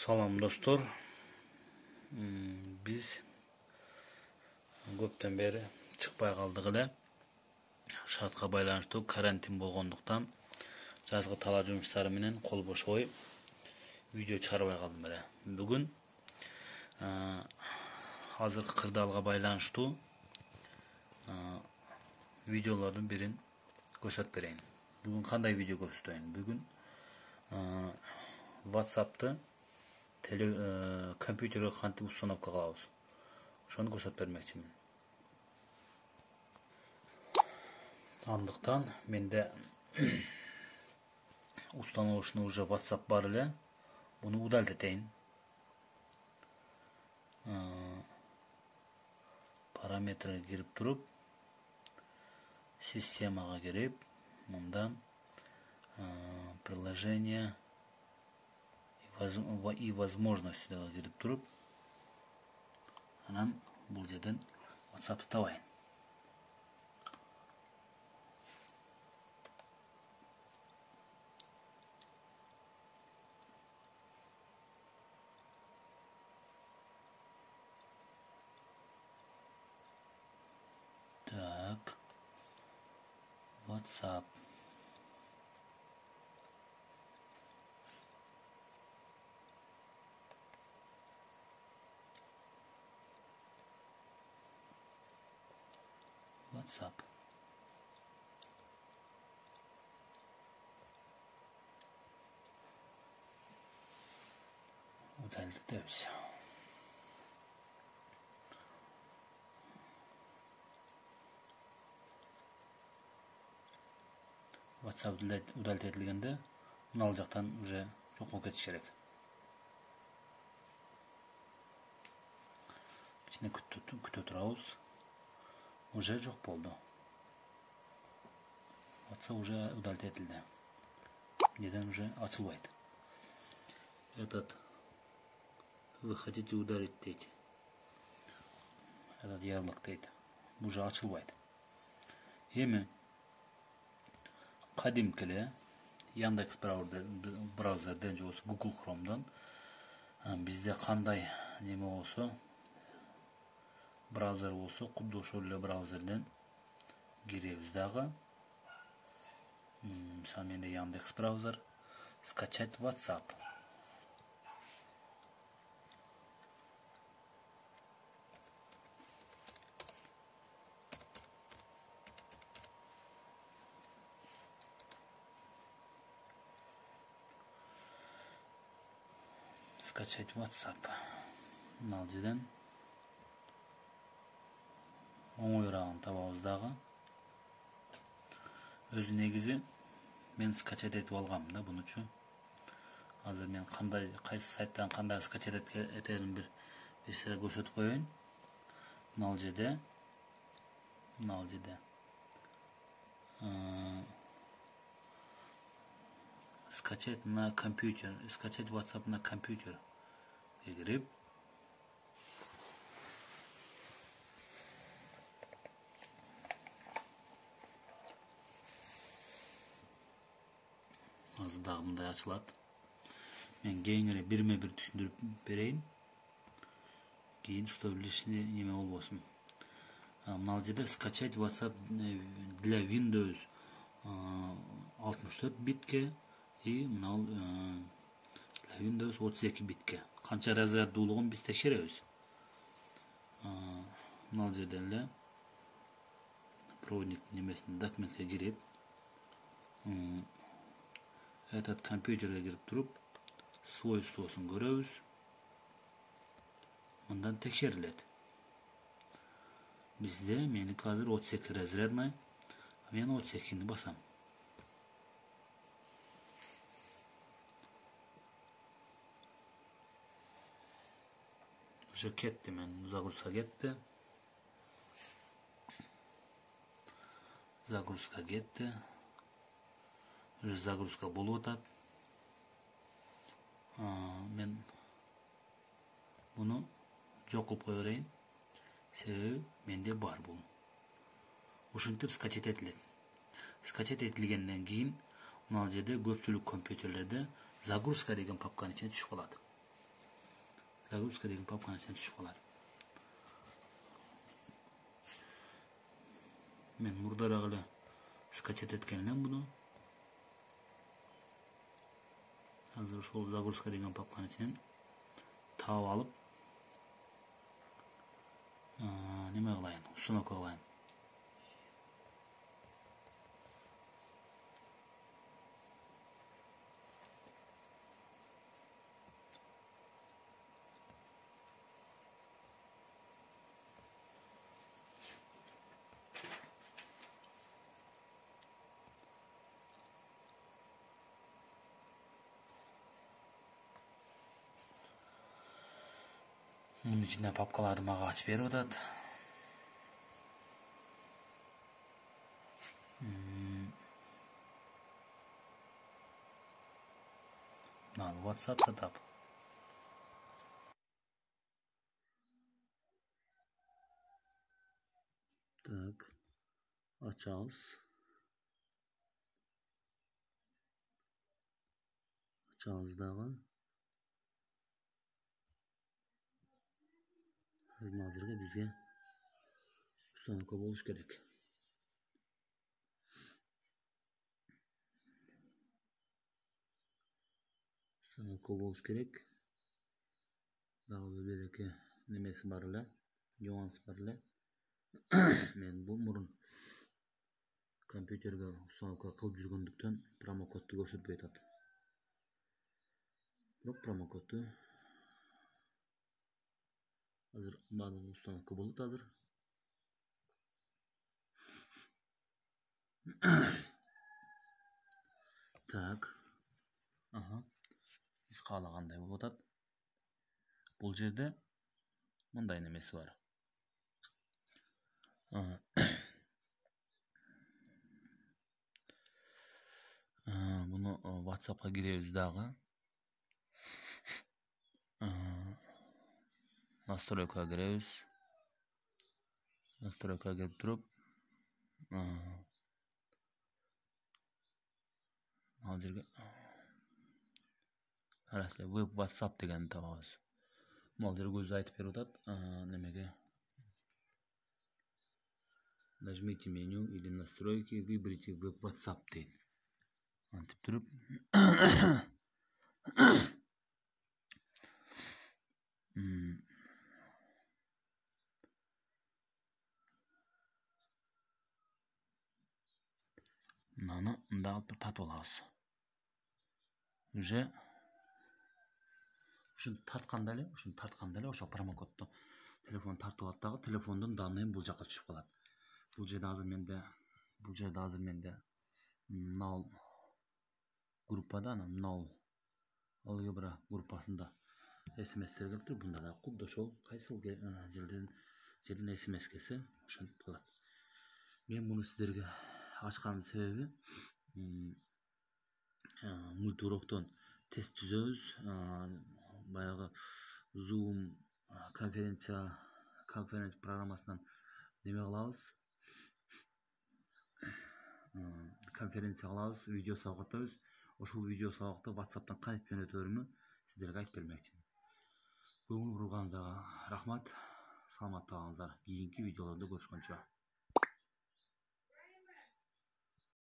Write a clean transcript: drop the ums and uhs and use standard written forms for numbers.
Salam dostlar. Biz köpten beri çıkpay kaldık ile. Şartqa baylanıştуу karantin болгондуктан жазгы тала жумуштары менен кол бош коюп видео чыгарбай калдым эле. Бүгүн азыркы кырдаалга байланыштуу видеолордун бирин көрсөтүп берейин. Бүгүн кандай видео көрсөтөйүн? Бүгүн WhatsApp'ты компьютерге кантип установка кылабыз. Ошону көрсөтүп бермекчимин. Андыктан менде установочный уже WhatsApp бар эле. Буну удалить этейин. Параметрге кирип туруп, системага кирип, мындан приложение и возможностьга кирип туруп, анан бул жерден WhatsApp табайын. Так, WhatsApp. WhatsApp. Удалить. WhatsApp удалить этилгенде мына жактан уже жок болуп кетиш керек. Кичине күтө турабыз. Уже жок болду. WhatsApp уже удалить этилди. Неден уже ачылбайт. Этот вы хотите ударить дейт. Этот ярлык дейт. Уже ачылбайт. Эми кадимкиле Яндекс браузерден же болсо Google Chrome'дан бизде кандай неме болсо, браузер болсо, кудду ошол эле браузерден киребиз дагы. Мисалы менде Яндекс браузер, скачать WhatsApp. Скачать WhatsApp. Мына жерден оңойрагын табабыз дагы. Өзү негизи мен скачать этип алгам да бунучу. Азыр мен кайсы сайттан кандай скачать этерин бир силерге көрсөтүп коеюн. Мына жерде скачать на компьютер, скачать WhatsApp на компьютер. Кирип азыр дагы мындай ачылат. Мен кийинирээк бирме бир түшүндүрүп берейин. Кийин что лишний неме болбосун. Мына жерде скачать WhatsApp для Windows 64 битке и для Windows 32 битке. Канча разряддуулугун биз текшеребиз. Мына жерден эле проводник немесин документке кирип, этот компьютерге кирип туруп, свойствосун көрөбүз. Мындан текшерилет. Бизде меники азыр 32 разрядный, мен 32-ни басам. Уже кетти, мен загрузка кетти. Загрузка кетти. Уже загрузка болуп атат. Мен буну жок кылып кое берейин. Себеби менде бар бул. Ушинтип скачать этилет. Скачать этилгенден кийин мына жерде көпчүлүк компьютерлерде загрузка деген папканын ичине түшүп калат. Загрузка деген папканын ичине түшүп калат. Мен мурдараак эле скачать эткен элем буну. Азыр ошол загрузка деген папканын ичинен таап алып, неме кылайын, установка кылайын. Bunun içinde papkalardı mага ачып берип атат. Al WhatsApp setup. Так. Açabız. Açabız dağı. Hazırga bizge ustanık boluş gerek. Ustanık boluş gerek. Dağı bereke nemesi bar эле, nüans bar эле. Men bu murun kompüterge ustanıkka kılıp жүргөндүктөн промокодду көрсөтпөй атат. Бирок промокодду азыр баардыгы установка болот азыр. Так. Aha. Биз каалагандай болуп атат. Бул жерде мындай немеси бар. Bunu WhatsApp'a giriyoruz dağı. Настройка giriyoruz. Настройка gelip durup hozirgi web WhatsApp deganni topamiz. Hozir o'zi aytib berib o'tadi, nimaga. Нажмите меню или настройки, выберите веб WhatsApp deydi. Antip durup Nana mındak bir tat olabыз. Уже ушуну тартканда эле ошо промокодду телефон тартып алат дагы, телефондун данныйы бул жакка түшүп калат. Бул жерде азыр менде Нал группада, Нал алгебра группасында смстер келип туруп, бунда да кудду ошол кайсыл жерден смс келсе ошентип калат. Мен муну сиздерге ачканын себеби мультуроктон тест түзөбүз. Баягы Zoom конференция программасынан неме кылабыз? Конференция кылабыз, видео сабактабыз. Ошол видео сабакты WhatsApp'tan кантип жөнөтөрүмү сиздерге айтып бермекчимин. Көңүл бурганыңыздарга рахмат. Саламатта калыңыздар. Кийинки видеолордо көрүшкөнчө.